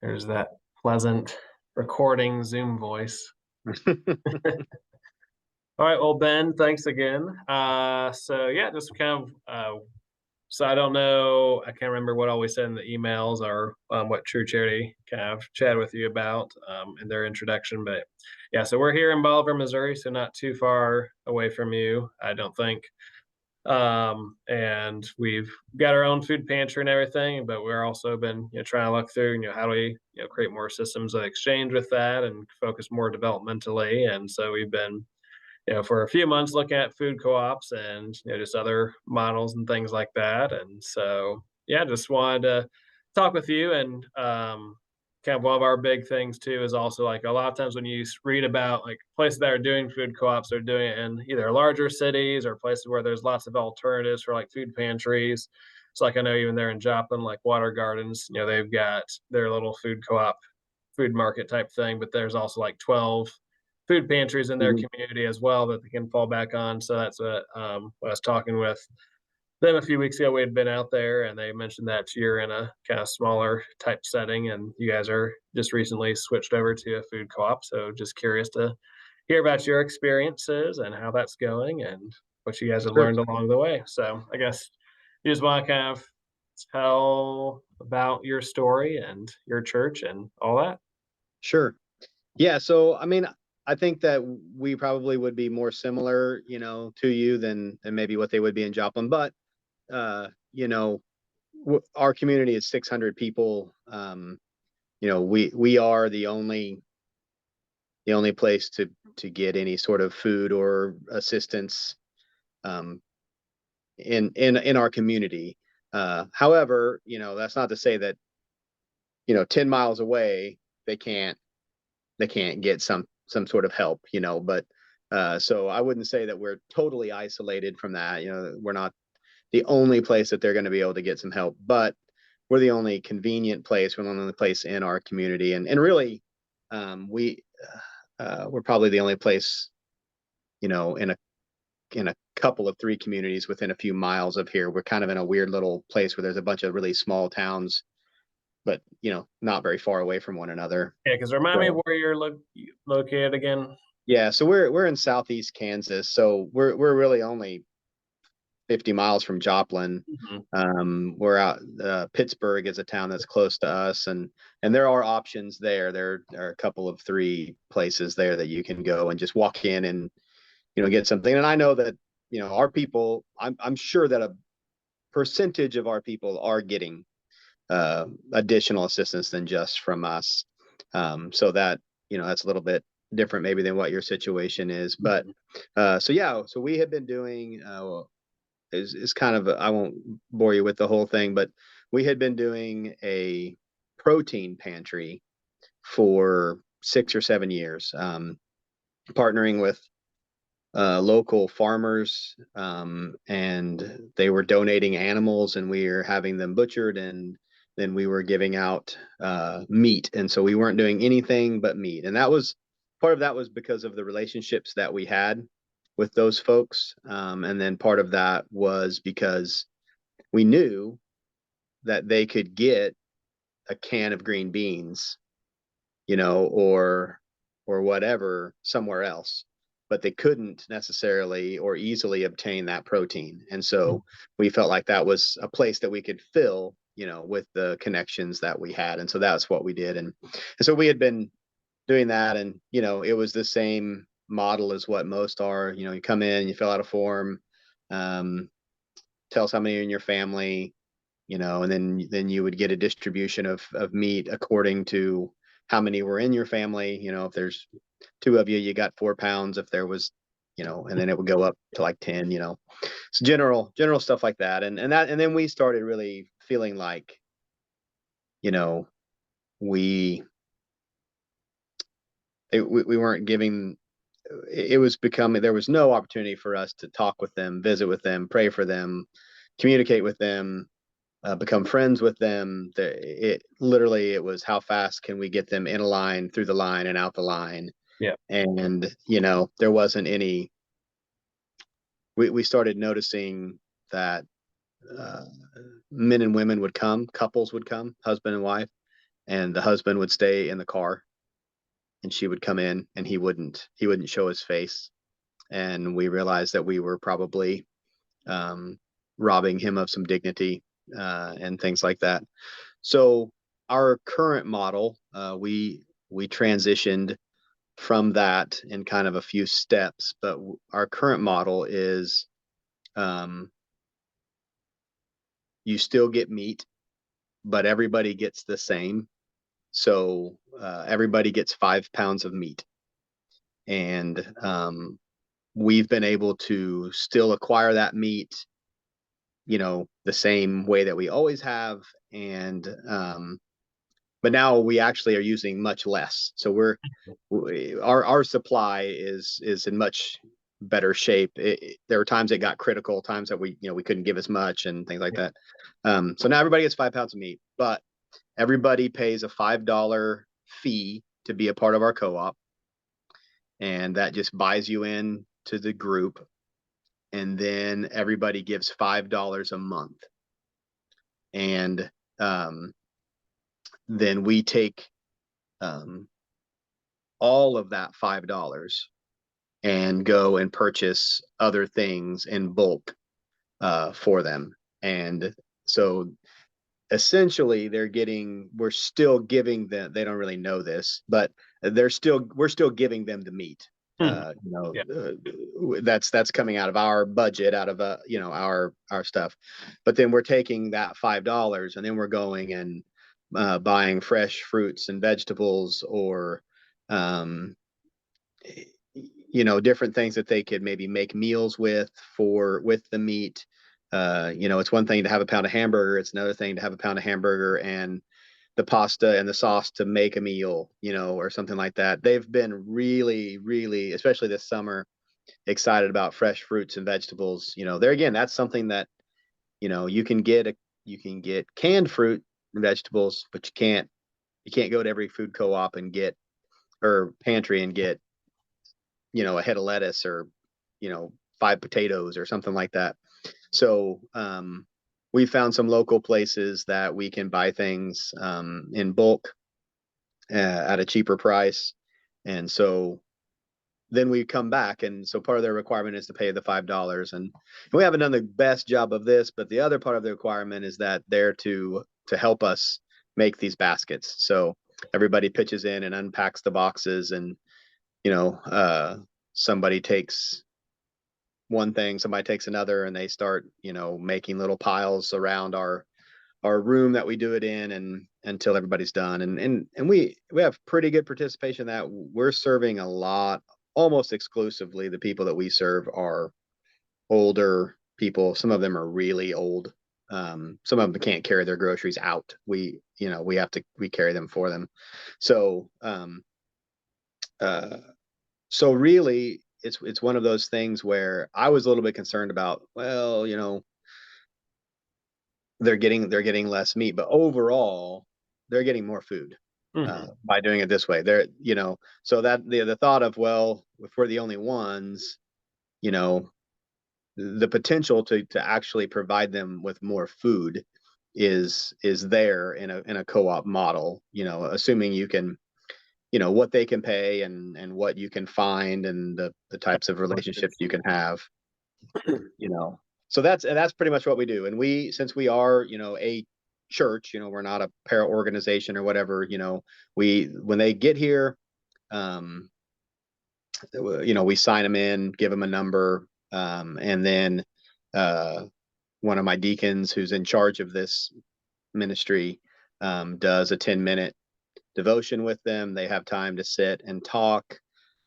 There's that pleasant recording Zoom voice. All right, well, Ben, thanks again. So yeah, just kind of so I don't know, I can't remember what all we said in the emails or what True Charity kind of chatted with you about in their introduction, but yeah, so we're here in Bolivar, Missouri, so not too far away from you, I don't think. And we've got our own food pantry and everything, but we're also been trying to look through how do we create more systems of exchange with that and focus more developmentally. And so we've been for a few months looking at food co-ops and just other models and things like that. And so yeah, just wanted to talk with you. And kind of one of our big things too is also like a lot of times when you read about like places that are doing food co-ops, they're doing it in either larger cities or places where there's lots of alternatives for like food pantries. So like I know even there in Joplin, like Water Gardens, they've got their little food co-op food market type thing, but there's also like 12 food pantries in their Mhm. community as well that they can fall back on. So that's what I was talking with them a few weeks ago. We had been out there and they mentioned that you're in a kind of smaller type setting and you guys are just recently switched over to a food co-op. So just curious to hear about your experiences and how that's going and what you guys have Sure. learned along the way. So I guess you just want to kind of tell about your story and your church and all that. Sure. Yeah. So, I mean, I think that we probably would be more similar, to you than maybe what they would be in Joplin. But, uh, you know, our community is 600 people. We are the only place to get any sort of food or assistance um, in our community. However, that's not to say that 10 miles away they can't get some sort of help, but so I wouldn't say that we're totally isolated from that. We're not the only place that they're going to be able to get some help, but we're the only convenient place. We're the only place in our community, and really, we're probably the only place, in a couple of three communities within a few miles of here. We're kind of in a weird little place where there's a bunch of really small towns, but not very far away from one another. Yeah, because remind me So where you're located again. yeah, so we're in southeast Kansas, so we're really only 50 miles from Joplin. Mhm. We're out. Pittsburgh is a town that's close to us, and there are options there. There are a couple of three places there that you can go and just walk in and get something. And I know that our people. I'm sure that a percentage of our people are getting additional assistance than just from us. So that that's a little bit different maybe than what your situation is. But Mhm. so yeah, so we have been doing is kind of I won't bore you with the whole thing, but we had been doing a protein pantry for 6 or 7 years, partnering with local farmers, and they were donating animals, and we were having them butchered, and then we were giving out meat, and so we weren't doing anything but meat, and that was part of that was because of the relationships that we had with those folks, and then part of that was because we knew that they could get a can of green beans, or whatever somewhere else, but they couldn't necessarily or easily obtain that protein. And so we felt like that was a place that we could fill, with the connections that we had. And so that's what we did. And so we had been doing that, and it was the same model as what most are. You come in, you fill out a form, um, tell somebody in your family, and then you would get a distribution of meat according to how many were in your family. If there's two of you, you got 4 pounds. If there was, and then it would go up to like 10. So general stuff like that, and then we started really feeling like, you know, we we weren't giving. It was becoming, there was no opportunity for us to talk with them, visit with them, pray for them, communicate with them, become friends with them. It literally, it was how fast can we get them in a line, through the line, and out the line. Yeah. And there wasn't any. We started noticing that uh, men and women would come, couples would come, husband and wife, and the husband would stay in the car, and she would come in, and he wouldn't show his face. And we realized that we were probably um, robbing him of some dignity and things like that. So our current model, we transitioned from that in kind of a few steps, but our current model is um, you still get meat, but everybody gets the same. So everybody gets 5 pounds of meat, and we've been able to still acquire that meat, the same way that we always have, and but now we actually are using much less. So our supply is in much better shape. There were times it got critical, times that we couldn't give as much and things like that. So now everybody gets 5 pounds of meat, but everybody pays a $5 fee to be a part of our co-op, and that just buys you in to the group. And then everybody gives $5 a month, and then we take um, all of that $5 and go and purchase other things in bulk for them. And so essentially we're still giving them, they don't really know this, but we're still giving them the meat. Mhm. Yeah. That's coming out of our budget, out of our stuff. But then we're taking that $5 and then we're going and buying fresh fruits and vegetables, or um, different things that they could maybe make meals with the meat. It's one thing to have a pound of hamburger. It's another thing to have a pound of hamburger and the pasta and the sauce to make a meal, or something like that. They've been really, really, especially this summer, excited about fresh fruits and vegetables. There again, that's something that, you can get canned fruit and vegetables, but you can't go to every food co-op and get, or pantry, and get, a head of lettuce, or, 5 potatoes or something like that. So we found some local places that we can buy things in bulk at a cheaper price. And so then we come back, and so part of their requirement is to pay the $5. And we haven't done the best job of this, but the other part of the requirement is that they're to help us make these baskets. So everybody pitches in and unpacks the boxes, and somebody takes one thing, somebody takes another, and they start, making little piles around our room that we do it in, and until everybody's done. And we have pretty good participation. That we're serving a lot, almost exclusively the people that we serve are older people. Some of them are really old. Some of them can't carry their groceries out. We carry them for them. So uh so really, it's one of those things where I was a little bit concerned about, well, they're getting less meat, but overall they're getting more food Mhm. by doing it this way. So that the thought of, well, if we're the only ones, you know, the potential to actually provide them with more food is there in a co-op model, assuming you can, what they can pay, and what you can find, and the types of relationships you can have, you know. So that's pretty much what we do. And since we are, a church, we're not a para organization or whatever, when they get here, um, we sign them in, give them a number, and then one of my deacons who's in charge of this ministry does a 10-minute devotion with them. They have time to sit and talk.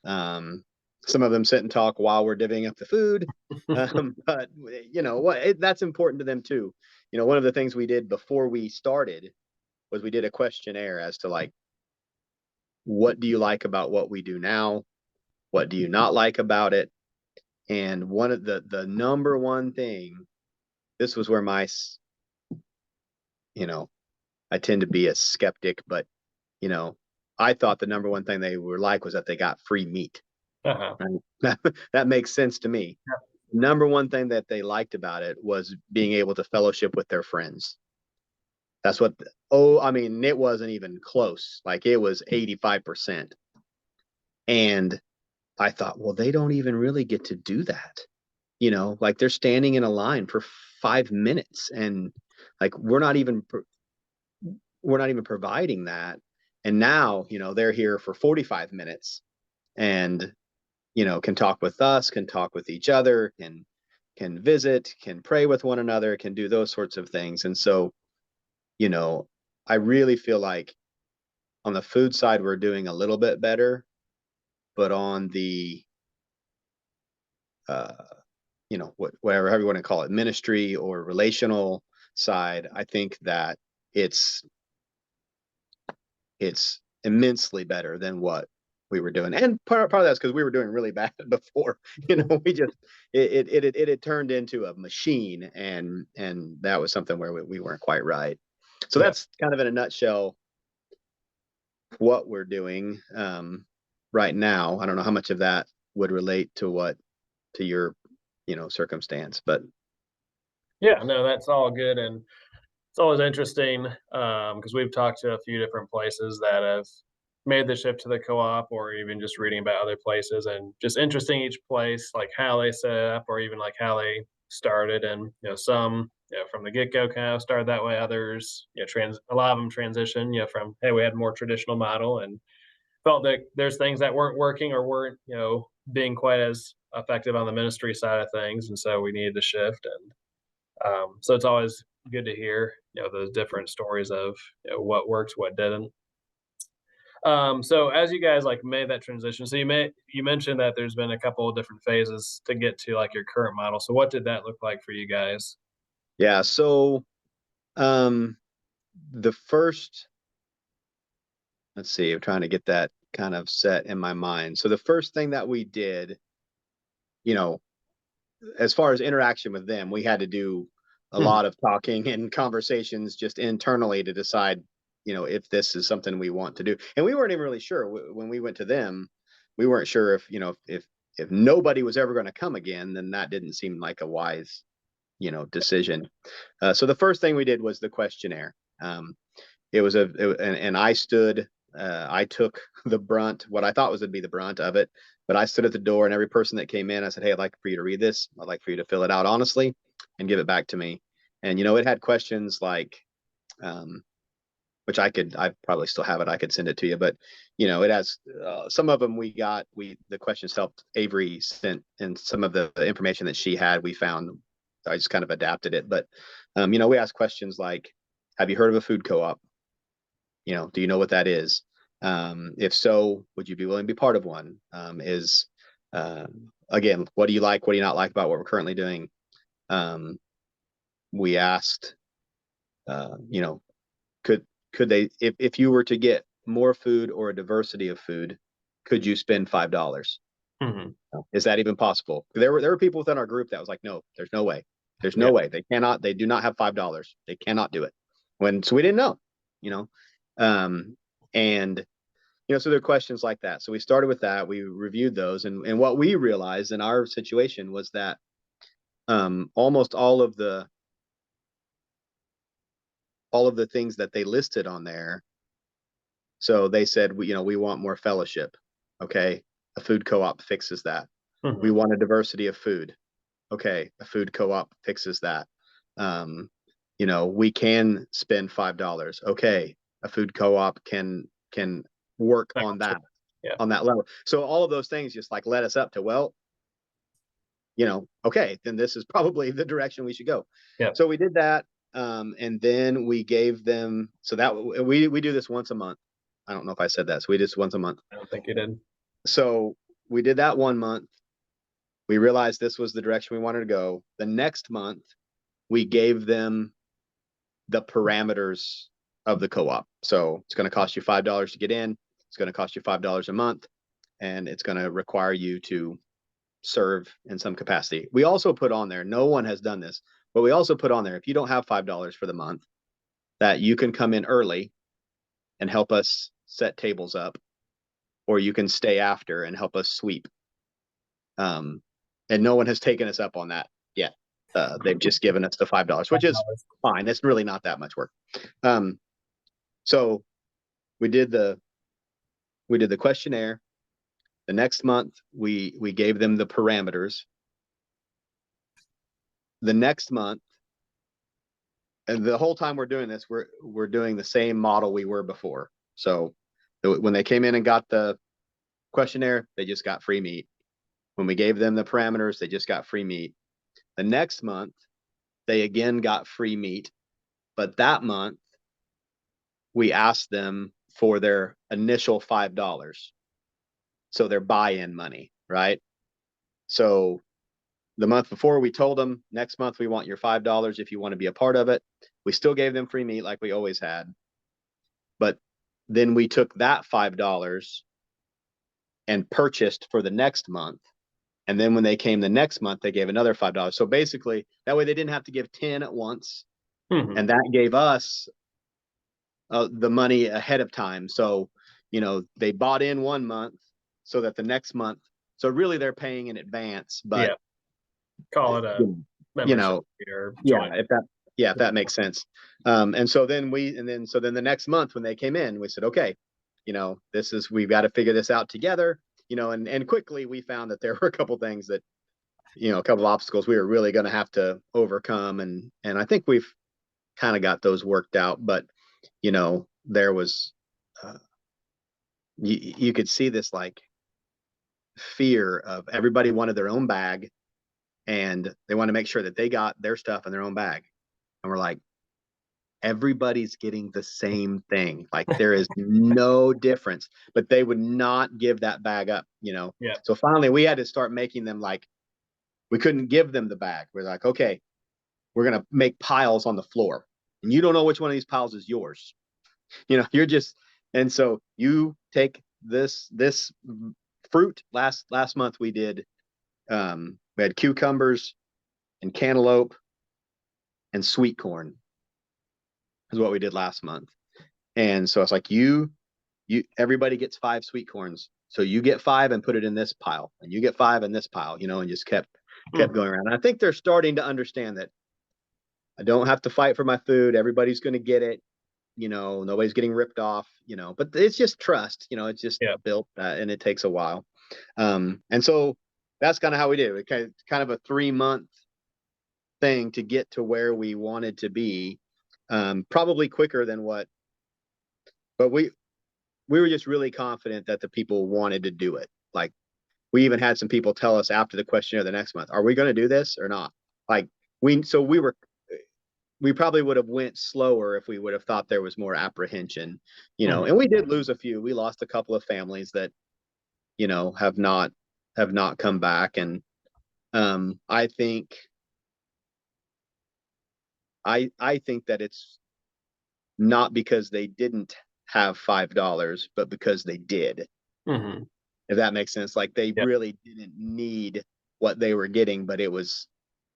Um, some of them sit and talk while we're divvying up the food. But that's important to them too. One of the things we did before we started was we did a questionnaire as to, like, what do you like about what we do now? What do you not like about it? And one of the number one thing, this was where you know, I tend to be a skeptic, but you know, I thought the number one thing they were like was that they got free meat. Uh-huh. Right? That makes sense to me. Number one thing that they liked about it was being able to fellowship with their friends. That's what, oh, I mean, it wasn't even close. Like it was 85%. And I thought, well, they don't even really get to do that. Like they're standing in a line for 5 minutes and like we're not even providing that. And now, they're here for 45 minutes and, can talk with us, can talk with each other, can visit, can pray with one another, can do those sorts of things. And so, you know, I really feel like on the food side, we're doing a little bit better, but on the, uh, whatever, however you want to call it, ministry or relational side, I think that it's it's immensely better than what we were doing. And part of that's because we were doing really bad before. We just it had turned into a machine, and that was something where we weren't quite right. So Yeah. that's kind of in a nutshell what we're doing right now. I don't know how much of that would relate to your circumstance, but Yeah, no, that's all good, and it's always interesting because we've talked to a few different places that have made the shift to the co-op, or even just reading about other places, and just interesting each place, like how they set it up, or even like how they started. And some from the get-go kind of started that way. Others, a lot of them transition, from hey, we had a more traditional model, and felt that there's things that weren't working or weren't being quite as effective on the ministry side of things, and so we needed to shift. And so it's always good to hear, those different stories of what works, what didn't. So as you guys like made that transition, so you mentioned that there's been a couple of different phases to get to like your current model. So what did that look like for you guys? yeah. So um the first, let's see, I'm trying to get that kind of set in my mind. So the first thing that we did, you know, as far as interaction with them, we had to do a Mhm. lot of talking and conversations just internally to decide, if this is something we want to do. And we weren't even really sure when we went to them. We weren't sure if, if nobody was ever going to come again, then that didn't seem like a wise, decision. So the first thing we did was the questionnaire. It was and I took the brunt, what I thought was would be the brunt of it, but I stood at the door and every person that came in, I said, hey, I'd like for you to read this. I'd like for you to fill it out honestly and give it back to me. And, it had questions like, um, which I probably still have it. I could send it to you, but it has some of them the questions helped Avery sent, and some of the information that she had, we found, I just kind of adapted it. But, we asked questions like, have you heard of a food co-op? Do you know what that is? If so, would you be willing to be part of one? Uh, Again, what do you like? What do you not like about what we're currently doing? We asked, you know, could could they, if you were to get more food or a diversity of food, could you spend $5? Mhm. Is that even possible? There were people within our group that was like, no, there's no way. There's Yeah. no way. They do not have $5. They cannot do it. So we didn't know, you know. Um, and so there are questions like that. So we started with that. We reviewed those, and what we realized in our situation was that almost all of the things that they listed on there. So they said, we want more fellowship. Okay, a food co-op fixes that. We Mhm. want a diversity of food. Okay, a food co-op fixes that. Um, we can spend $5. Okay, a food co-op can work That on works with that it. Yeah. on that level. So all of those things just like led us up to, well, okay, then this is probably the direction we should go. Yeah. So we did that, and then we gave them. So that we do this once a month. I don't know if I said that. So we did this once a month. I don't think you did. So we did that one month. We realized this was the direction we wanted to go. The next month, we gave them the parameters of the co-op. So it's going to cost you $5 to get in. It's going to cost you $5 a month, and it's going to require you to serve in some capacity. We also put on there, no one has done this, but we also put on there, if you don't have $5 for the month, that you can come in early and help us set tables up, or you can stay after and help us sweep. Um, and no one has taken us up on that yet. they've just given us the $5, which is fine. It's really not that much work. So we did the questionnaire. The next month we gave them the parameters. The next month, and the whole time we're doing this, we're doing the same model we were before. So when they came in and got the questionnaire, they just got free meat. When we gave them the parameters, they just got free meat. The next month, they again got free meat. But that month, we asked them for their initial $5. So their buy-in money, right? So the month before, we told them, next month, we want your $5 if you want to be a part of it. We still gave them free meat like we always had. But then we took that $5 and purchased for the next month. And then when they came the next month, they gave another $5. So basically, that way they didn't have to give 10 at once. And that gave us the money ahead of time. So, they bought in 1 month so that the next month, so really they're paying in advance, but call it a membership or joint. If that makes sense. And so then the next month when they came in, we said, okay, we've got to figure this out together, and quickly we found that there were a couple things that, a couple of obstacles we were really going to have to overcome. And I think we've kind of got those worked out, but, there was, you could see this like fear of everybody wanted their own bag and they want to make sure that they got their stuff in their own bag. And we're like, everybody's getting the same thing. Like there is no difference, but they would not give that bag up, So finally we had to start making them like, we couldn't give them the bag. We're like, okay, we're going to make piles on the floor and you don't know which one of these piles is yours. You're just, and so you take this fruit. Last month we did, we had cucumbers and cantaloupe and sweet corn is what we did last month. And so it's like everybody gets 5 sweet corns. So you get 5 and put it in this pile and you get 5 in this pile, and just kept going around. And I think they're starting to understand that I don't have to fight for my food. Everybody's going to get it. Nobody's getting ripped off, but it's just trust, it's just built and it takes a while. And so that's kind of how we did it. Kind of a 3-month thing to get to where we wanted to be, probably quicker than but we were just really confident that the people wanted to do it. Like we even had some people tell us after the questionnaire the next month, are we going to do this or not? Like we probably would have went slower if we would have thought there was more apprehension, and we did lose a few. We lost a couple of families that, have not come back. And I think that it's not because they didn't have $5, but because they did. If that makes sense. Like they really didn't need what they were getting, but it was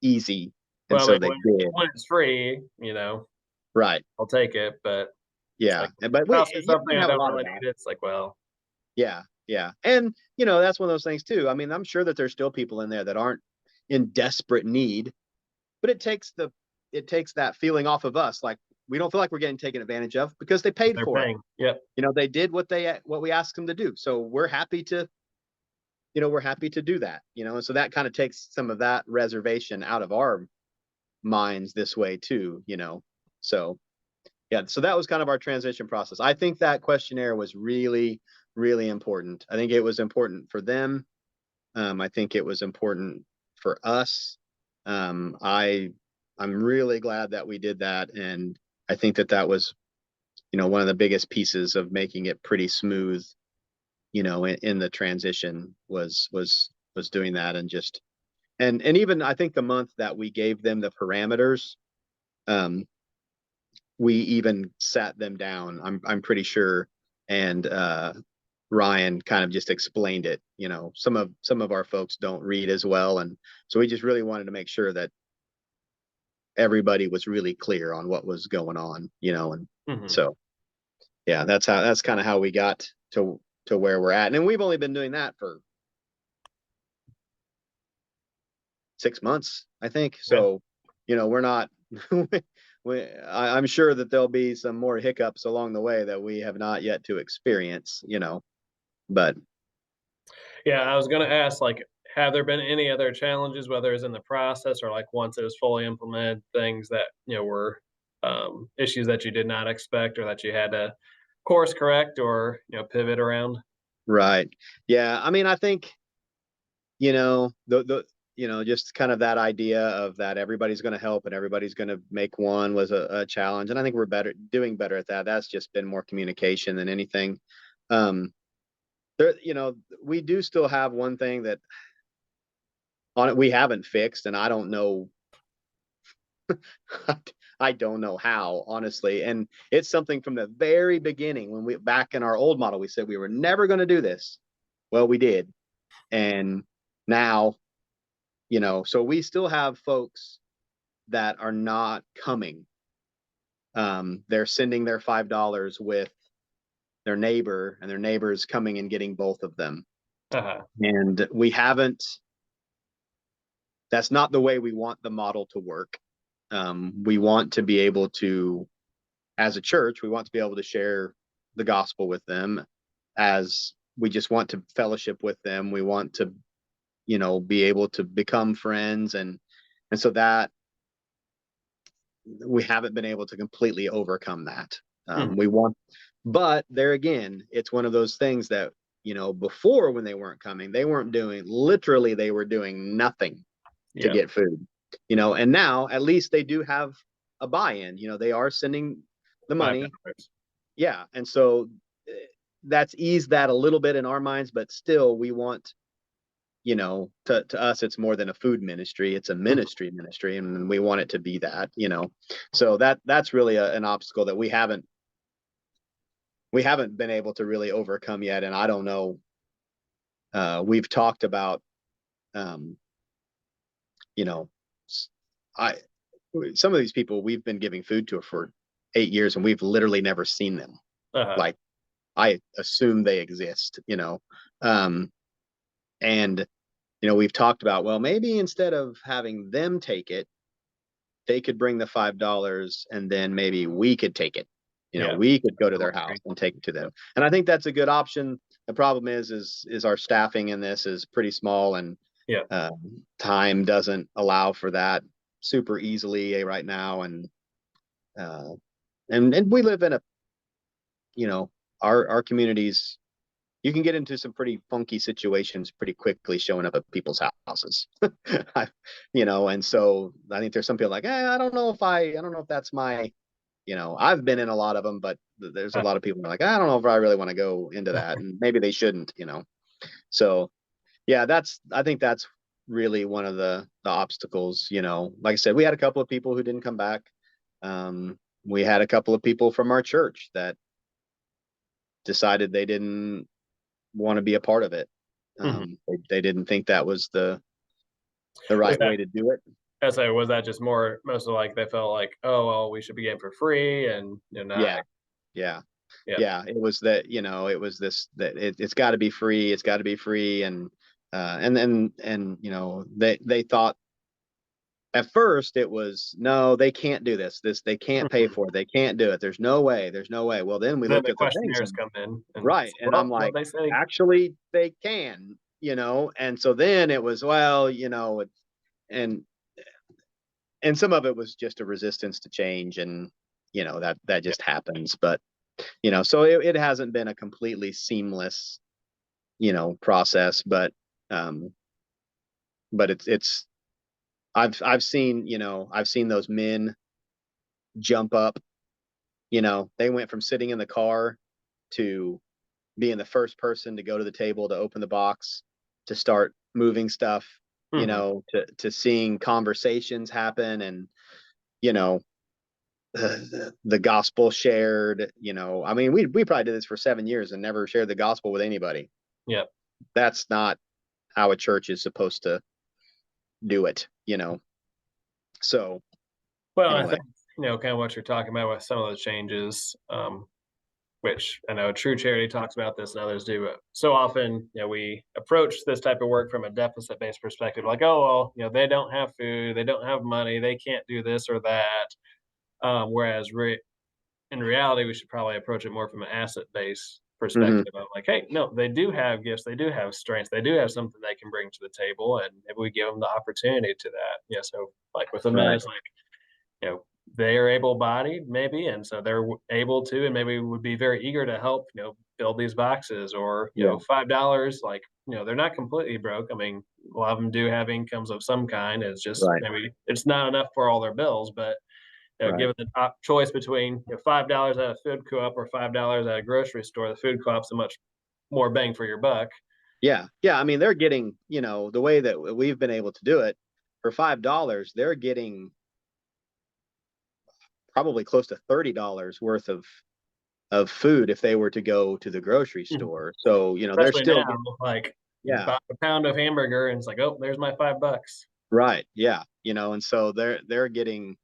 easy. And so they did. When it's free, right. I'll take it, but yeah. But something I don't really need. It's like, well, yeah. And that's one of those things too. I mean, I'm sure that there's still people in there that aren't in desperate need, but it takes that feeling off of us. Like we don't feel like we're getting taken advantage of because they paid for it. Yep. They did what we asked them to do. So we're happy to do that, and so that kind of takes some of that reservation out of our minds this way too, so so that was kind of our transition process. I think that questionnaire was really, really important. I think it was important for them. I think it was important for us. I'm really glad that we did that, and I think that was one of the biggest pieces of making it pretty smooth in the transition was doing that. And just and even I think the month that we gave them the parameters, we even sat them down, I'm pretty sure, and Ryan kind of just explained it. Some of our folks don't read as well, and so we just really wanted to make sure that everybody was really clear on what was going on, and so that's kind of how we got to where we're at. And we've only been doing that for 6 months, I think. Okay. So, we're not. I'm sure that there'll be some more hiccups along the way that we have not yet to experience. But Yeah, I was gonna ask, like, have there been any other challenges, whether it's in the process or, like, once it was fully implemented, things that, were, issues that you did not expect or that you had to course correct or, pivot around? right, yeah. I mean, I think just kind of that idea of that everybody's going to help and everybody's going to make one was a challenge, and I think we're doing better at that. That's just been more communication than anything. Um, there, we do still have one thing that on it we haven't fixed, and I don't know. I don't know how, honestly. And it's something from the very beginning when we back in our old model, we said we were never going to do this. Well, we did. And now, so we still have folks that are not coming. They're sending their $5 with their neighbor, and their neighbor's coming and getting both of them. Uh-huh. And we haven't, that's not the way we want the model to work. We want to be able to, as a church, we want to be able to share the gospel with them, as we just want to fellowship with them. We want to, be able to become friends. And so that we haven't been able to completely overcome that. Mhm. We want, but there again, it's one of those things that, before when they weren't coming, they weren't doing, literally, they were doing nothing to Yeah. get food, and now at least they do have a buy-in, they are sending the money. $5. Yeah. And so that's eased that a little bit in our minds, but still we want, to us, it's more than a food ministry. It's a Mhm. ministry, and we want it to be that, so that's really an obstacle that we haven't been able to really overcome yet. And I don't know, we've talked about, um, you know, I, some of these people we've been giving food to for 8 years, and we've literally never seen them. Uh-huh. Like, I assume they exist, um, and, we've talked about, well, maybe instead of having them take it, they could bring the $5, and then maybe we could take it. Yeah. We could go to their house and take it to them. And I think that's a good option. The problem is our staffing in this is pretty small, and Yeah. time doesn't allow for that super easily right now. Uh, and we live in a, our communities, you can get into some pretty funky situations pretty quickly showing up at people's houses. And so I think there's some people like, I don't know if that's my, I've been in a lot of them, but there's a Uh, lot of people who are like, I don't know if I really want to go into that, and maybe they shouldn't. So yeah, I think that's really one of the obstacles. Like I said, we had a couple of people who didn't come back. We had a couple of people from our church that decided they didn't want to be a part of it. mhm. They didn't think that was the Was right that way to do it. was that just more mostly like they felt like, "Oh, well, we should be getting for free," and, not. Yeah, yeah, Yeah. yeah. It was that, it was this, that it's got to be free. It's got to be free. And they thought at first it was, no, they can't do this. They can't pay Mhm. for it. They can't do it. There's no way. There's no way. Well, then we Then looked the at the things, questionnaires and come in, and right. it's like, And I'm "Well, like, what'd they say?" actually, they can. And so then it was, well, and some of it was just a resistance to change, and that Yeah. just happens. But so it hasn't been a completely seamless process, um but it's I've seen those men jump up. They went from sitting in the car to being the first person to go to the table to open the box, to start moving stuff, Mhm. to seeing conversations happen, and you know the gospel shared. I mean, we probably did this for 7 years and never shared the gospel with anybody. Yeah. That's not how a church is supposed to do it. So Well, I anyway. think, kinda what you're talking about with some of those changes, which I know True Charity talks about this and others do. But so often, we approach this type of work from a deficit-based perspective, like, oh well, they don't have food, they don't have money, they can't do this or that. Whereas in reality, we should probably approach it more from an asset-based Hmm. perspective of like, hey, no, they do have gifts, they do have strengths, they do have something they can bring to the table, and maybe we give them the opportunity to that. So like with the men, Right. it's like, you know, they are able-bodied maybe, and so they're able to, and maybe would be very eager to help, build these boxes, or Yeah. $5, like, they're not completely broke. I mean, a lot of them do have incomes of some kind. It's just Right. maybe it's not enough for all their bills, but Right. given the top choice between $5 at a food co-op or $5 at a grocery store, the food co-op's a much more bang for your buck. Yeah. Yeah. I mean, they're getting, the way that we've been able to do it for $5, they're getting probably close to $30 worth of food if they were to go to the grocery Mhm. store. So, they're Especially still now, get, like, you yeah, buy a pound of hamburger and it's like, oh, there's my $5. right. Yeah. And so they're getting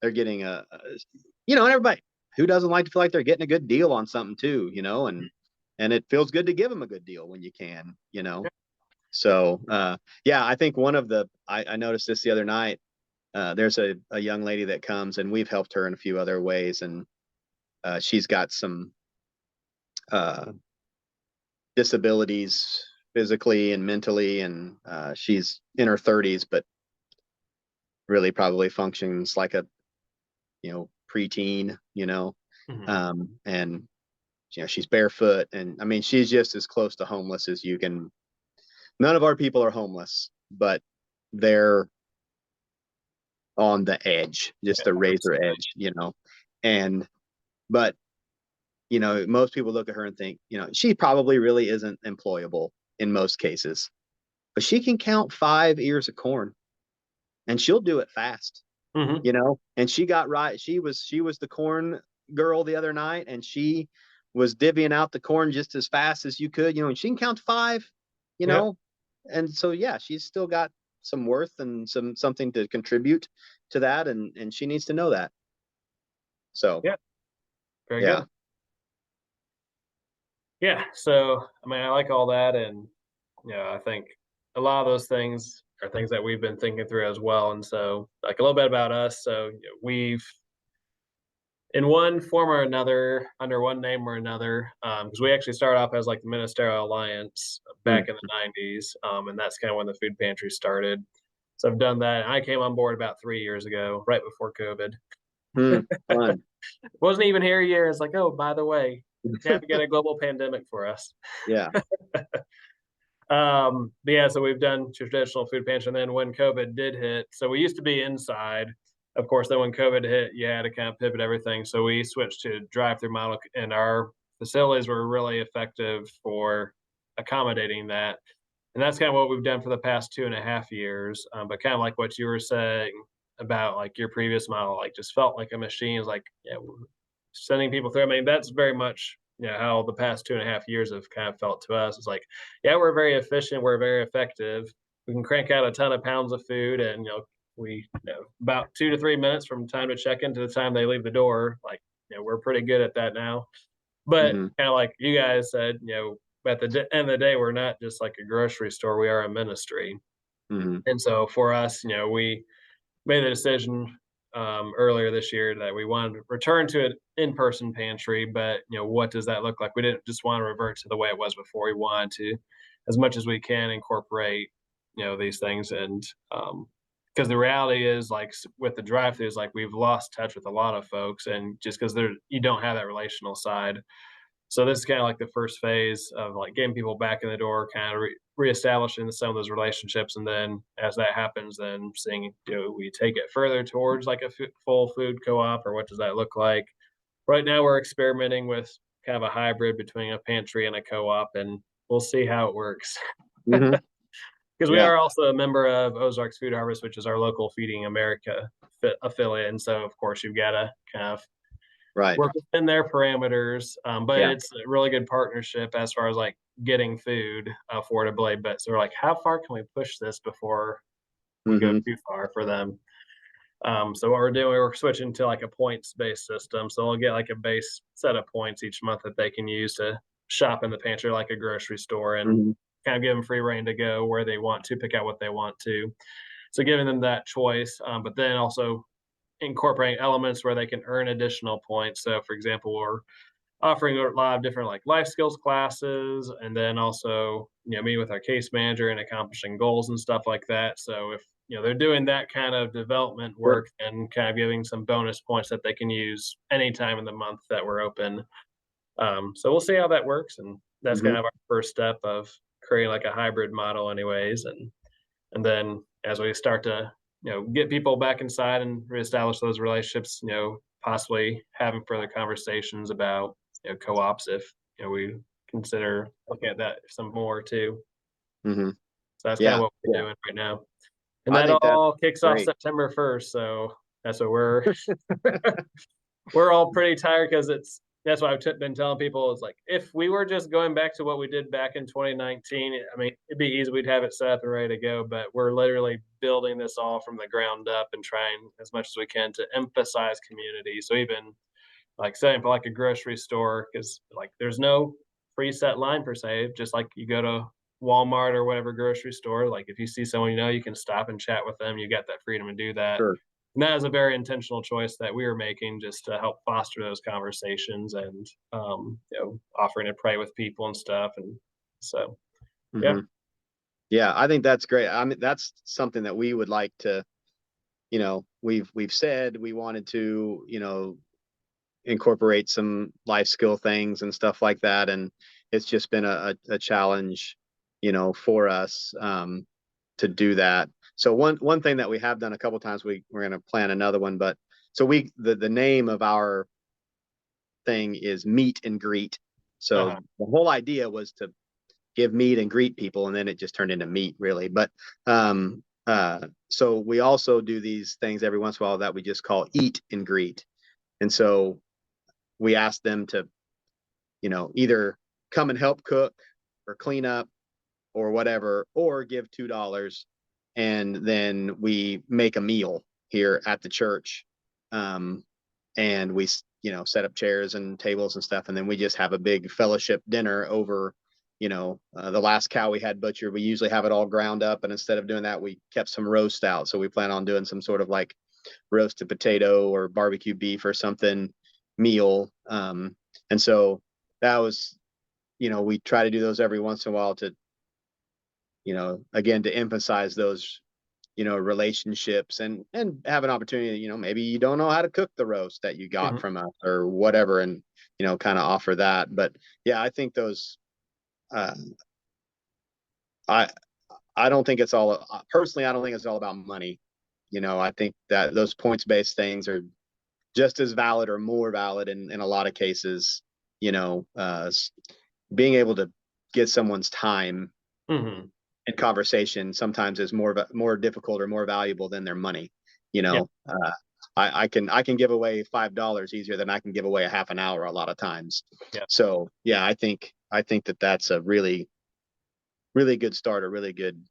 and everybody who doesn't like to feel like they're getting a good deal on something too, and it feels good to give them a good deal when you can. So, yeah, I think I noticed this the other night. There's a young lady that comes, and we've helped her in a few other ways, and she's got some uh, disabilities physically and mentally, and she's in her 30s, but really probably functions like a preteen, Mhm. and she's barefoot, and I mean she's just as close to homeless as you can. None of our people are homeless, but they're on the edge, just Yeah, the razor absolutely. edge. And but most people look at her and think, she probably really isn't employable in most cases, but she can count 5 ears of corn, and she'll do it fast. Mhm. And she got right. She was the corn girl the other night, and she was divvying out the corn just as fast as you could, and she can count five, you Yep. know, and so yeah, she's still got some worth and something to contribute to that, and she needs to know that. So Yeah. Very yeah. good. Yeah. So, I mean, I like all that, and I think a lot of those things are things that we've been thinking through as well. And so, like a little bit about us. So, we've in one form or another, under one name or another, because we actually started off as like the Ministerial Alliance back Mm, in the '90s, and that's kind of when the food pantry started. So I've done that. I came on board about 3 years ago, right before COVID. fun. Wasn't even here a year. It's like, oh, by the way, navigate a global pandemic for us. Yeah. But yeah, so we've done traditional food pantry, and then when COVID did hit, so we used to be inside. Of course, then when COVID hit, you had to kind of pivot everything. So we switched to drive-through model, and our facilities were really effective for accommodating that. And that's kind of what we've done for the past 2.5 years. But kind of like what you were saying about like your previous model, like just felt like a machine. Is like, yeah, we're sending people through. I mean, that's very much how the past 2.5 years have kind of felt to us. It's like, yeah, we're very efficient, we're very effective. We can crank out a ton of pounds of food, and we about 2 to 3 minutes from time to check in to the time they leave the door. Like, we're pretty good at that now. But Hmm. kind of like you guys said, at the end of the day, we're not just like a grocery store; we are a ministry. Hmm. And so for us, we made the decision earlier this year that we wanted to return to an in-person pantry. But what does that look like? We didn't just want to revert to the way it was before. We wanted to, as much as we can, incorporate these things. And because the reality is, like with the drive-throughs, like we've lost touch with a lot of folks, and just because you don't have that relational side. So this is kind of like the first phase of like getting people back in the door, kind of reestablishing some of those relationships, and then as that happens, then seeing, do we take it further towards like a full food co-op, or what does that look like? Right now, we're experimenting with kind of a hybrid between a pantry and a co-op, and we'll see how it works. Hmm. Because we Yeah. are also a member of Ozarks Food Harvest, which is our local Feeding America affiliate, and so of course you've got to kind of Right. work within their parameters. But Yeah. it's a really good partnership as far as like getting food affordably. But so we're like, how far can we push this before we go Hmm. too far for them? So what we're doing, we're switching to like a points-based system. So they'll get like a base set of points each month that they can use to shop in the pantry like a grocery store, and Hmm. kind of give them free reign to go where they want to, pick out what they want to. So giving them that choice, but then also incorporating elements where they can earn additional points. So for example, we're offering a lot of different like life skills classes, and then also meeting with our case manager and accomplishing goals and stuff like that. So if they're doing that kind of development Sure. work, and kind of giving some bonus points that they can use anytime in the month that we're open. So we'll see how that works, and that's kind Hmm. of our first step of creating like a hybrid model anyways. And then as we start to get people back inside and reestablish those relationships, possibly having further conversations about co-ops if we consider looking at that some more too. Hmm. So that's kind of Yeah. what we're Yeah. doing right now, and I that think that's all kicks off great. September 1st. So that's what we're all pretty tired, because that's why been telling people, is like, if we were just going back to what we did back in 2019, I mean, it'd be easy. We'd have it set up and ready to go, but we're literally building this all from the ground up and trying as much as we can to emphasize community. So even like setting up like a grocery store, because like there's no preset line per se, just like you go to Walmart or whatever grocery store, like if you see someone you can stop and chat with them. You got that freedom to do that. Sure. And that is a very intentional choice that we were making, just to help foster those conversations, and offering to pray with people and stuff. And so yeah. Hmm. Yeah, I think that's great. I mean, that's something that we would like to, we've said we wanted to, incorporate some life skill things and stuff like that. And it's just been a challenge, for us to do that. So one thing that we have done a couple times, we're going to plan another one, but so the name of our thing is meet and greet. So Uh-huh. the whole idea was to give meet and greet people, and then it just turned into meet really. But so we also do these things every once in a while that we just call eat and greet. And so we ask them to, either come and help cook or clean up or whatever, or give $2, and then we make a meal here at the church. Um, and we, set up chairs and tables and stuff, and then we just have a big fellowship dinner over, the last cow we had butchered. We usually have it all ground up, and instead of doing that, we kept some roast out. So we plan on doing some sort of like roasted potato or barbecue beef or something meal. And so that was, we try to do those every once in a while to, again, to emphasize those, relationships, and have an opportunity, maybe you don't know how to cook the roast that you got Mhm. from us or whatever, and, kind of offer that. But yeah, I think those, uh, I, I don't think it's all, personally, I don't think it's all about money. I think that those points based things are just as valid or more valid in a lot of cases. You know, uh, Being able to get someone's time Mhm. in conversation sometimes is more difficult or more valuable than their money. You Yeah. know, I can give away $5 easier than I can give away a half an hour a lot of times. Yeah. So yeah, I think that that's a really good start, a really good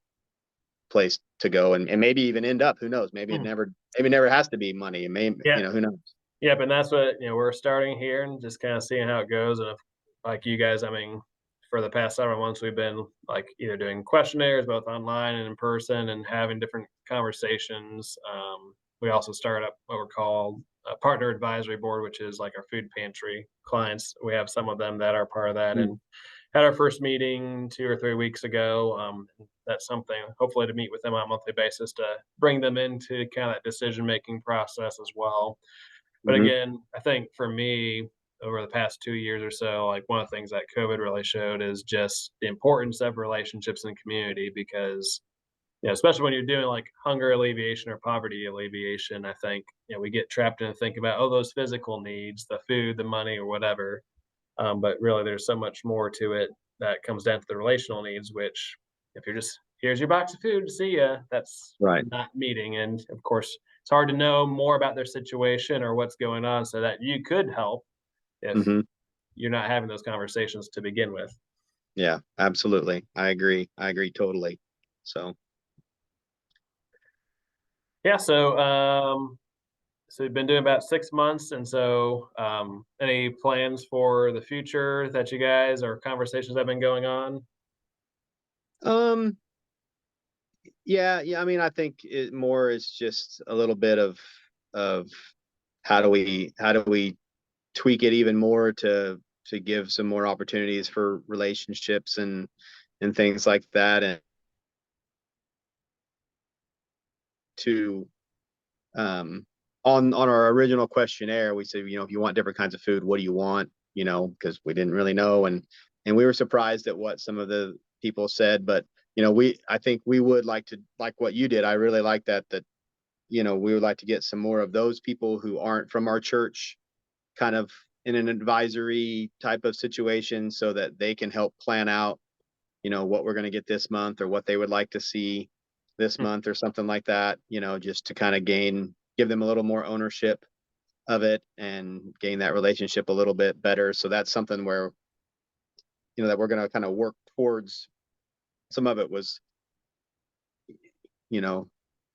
place to go, and maybe even end up. Who knows? Maybe it Mhm. never has to be money. It may, Yeah. who knows? Yep, and that's what, we're starting here and just kinda seeing how it goes. And if, like you guys, I mean, for the past several months, we've been, like, either doing questionnaires both online and in person, and having different conversations. We also started up what we're called a partner advisory board, which is like our food pantry clients. We have some of them that are part of that, Mm. and had our first meeting 2 or 3 weeks ago. That's something hopefully to meet with them on a monthly basis to bring them into kinda that decision-making process as well. But Hmm. again, I think for me, over the past 2 years or so, like, one of the things that COVID really showed is just the importance of relationships and community, because, especially when you're doing, like, hunger alleviation or poverty alleviation, I think, we get trapped in think about, oh, those physical needs, the food, the money, or whatever. But really, there's so much more to it that comes down to the relational needs, which, if you're just, here's your box of food, see ya, that's Right. not meeting. And of course, it's hard to know more about their situation or what's going on so that you could help if Hmm. you're not having those conversations to begin with. Yeah, absolutely. I agree. I agree totally. So Yeah, so we've been doing about 6 months, and so any plans for the future that you guys or conversations have been going on? Um, yeah. I mean, I think it more is just a little bit of how do we tweak it even more to give some more opportunities for relationships and things like that, and to um on our original questionnaire we said, if you want different kinds of food, what do you want, because we didn't really know, and we were surprised at what some of the people said. But I think we would like to, like what you did. I really like that we would like to get some more of those people who aren't from our church kind of in an advisory type of situation, so that they can help plan out what we're going to get this month, or what they would like to see this Mm, month, or something like that, just to kind of give them a little more ownership of it and gain that relationship a little bit better. So that's something where, that we're going to kind of work towards. Some of it was, you know,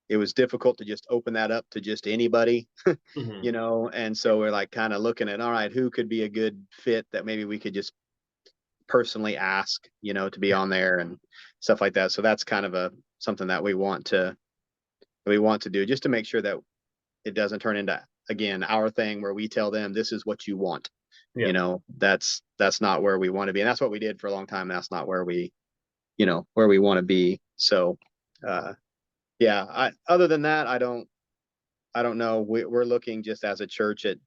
it was difficult to just open that up to just anybody, mhm. and so we're like kind of looking at, all right, who could be a good fit that maybe we could just personally ask, to be Yeah, on there and stuff like that. So that's kind of a something that we want to do, just to make sure that it doesn't turn into, again, our thing where we tell them this is what you want. yeah, That's not where we want to be, and that's what we did for a long time. That's not where we want to be. So uh yeah, other than that, I don't know. We're looking just as a church at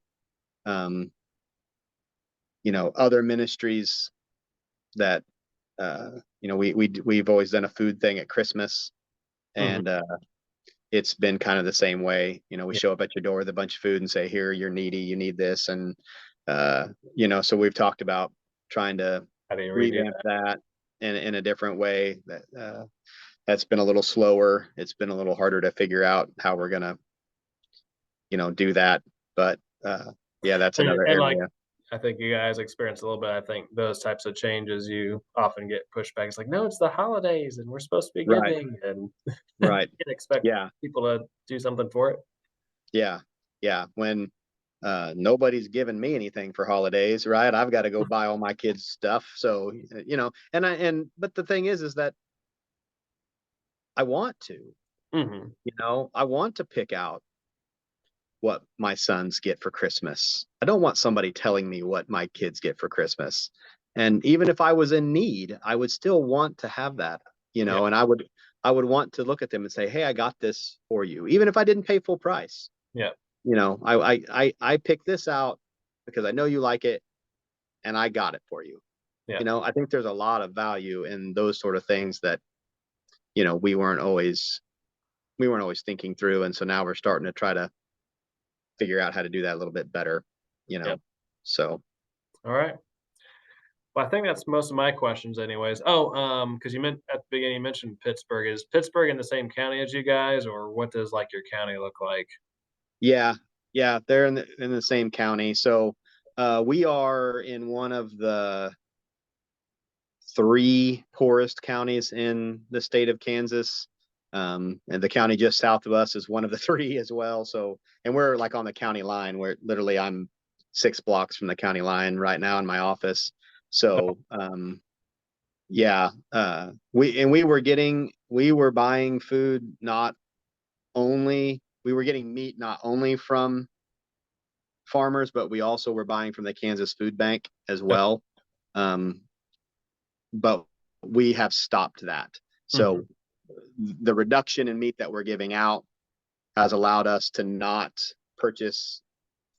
um other ministries that we've always done a food thing at Christmas, mhm, and it's been kind of the same way. We yeah. show up at your door with a bunch of food and say, here, you're needy, you need this. And so we've talked about trying to How do you redo revamp that in a different way. That's been a little slower. It's been a little harder to figure out how we're gonna do that. But yeah, that's And another and, like, area. I think you guys experience a little bit, I think those types of changes, you often get pushback. It's like, "No, it's the holidays, and we're supposed to be Right. giving," and you Right. can expect Yeah. people to do something for it. Yeah. Yeah. When nobody's giving me anything for holidays, right? I've got to go buy all my kids stuff. So, but the thing is that I want to, Mhm. I want to pick out what my sons get for Christmas. I don't want somebody telling me what my kids get for Christmas. And even if I was in need, I would still want to have that, Yeah, and I would want to look at them and say, "Hey, I got this for you," even if I didn't pay full price. yeah, I picked this out because I know you like it, and I got it for you. yeah, I think there's a lot of value in those sort of things that, we weren't always thinking through. And so now we're starting to try to figure out how to do that a little bit better, you yeah. know. So Alright. Well, I think that's most of my questions anyways. Oh, because you meant at the beginning, you mentioned Pittsburgh. Is Pittsburgh in the same county as you guys, or what does, like, your county look like? yeah, yeah, they're in the same county. So we are in one of the three poorest counties in the state of Kansas. And the county just south of us is one of the three as well. So, and we're like on the county line, where literally I'm 6 blocks from the county line right now in my office. So, yeah, we were buying food, we were getting meat not only from farmers, but we also were buying from the Kansas Food Bank as Oh, well. Um, but we have stopped that. mhm. So the reduction in meat that we're giving out has allowed us to not purchase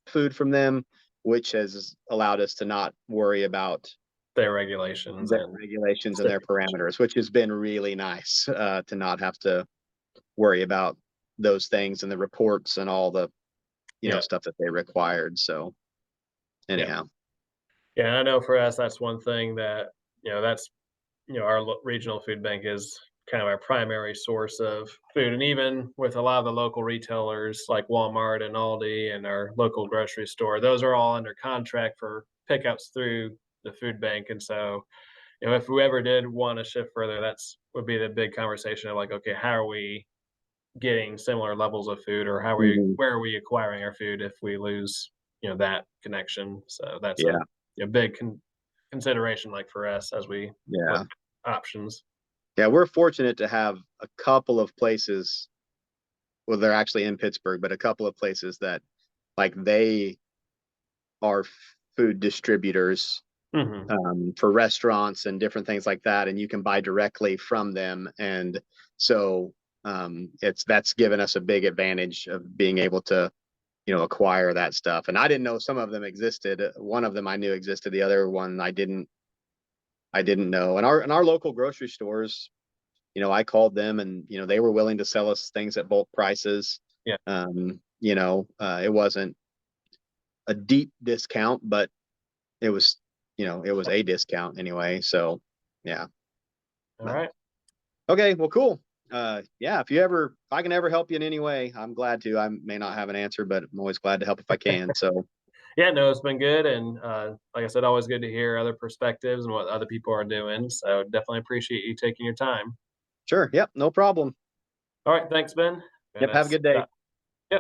food from them, which has allowed us to not worry about Their regulations their and regulations and their stipulations. parameters, which has been really nice, to not have to worry about those things and the reports and all the Yeah, stuff that they required. So yeah. anyhow, Yeah, I know for us, that's one thing that, that's our regional food bank is kind of our primary source of food. And even with a lot of the local retailers like Walmart and Aldi and our local grocery store, those are all under contract for pickups through the food bank. And so, if we ever did want to shift further, that's would be the big conversation of like, okay, how are we getting similar levels of food, or Mhm. where are we acquiring our food if we lose, that connection. So that's Yeah, a big consideration, like, for us as we look yeah. at options. Yeah, we're fortunate to have a couple of places, well, they're actually in Pittsburgh, but a couple of places that, like, they are food distributors, Mhm. for restaurants and different things like that, and you can buy directly from them. And so, that's given us a big advantage of being able to, acquire that stuff. And I didn't know some of them existed. One of them I knew existed. The other one I didn't know. And our local grocery stores, I called them, and they were willing to sell us things at bulk prices. Yeah. It wasn't a deep discount, but it was, it was a discount anyway. So yeah. But Alright. okay, well, cool. Yeah, if I can ever help you in any way, I'm glad to. I may not have an answer, but I'm always glad to help if I can. So Yeah, no, it's been good, and, like I said, always good to hear other perspectives and what other people are doing, so definitely appreciate you taking your time. sure. Yep. No problem. Alright, thanks, Ben, and Yep. Have a it's good day.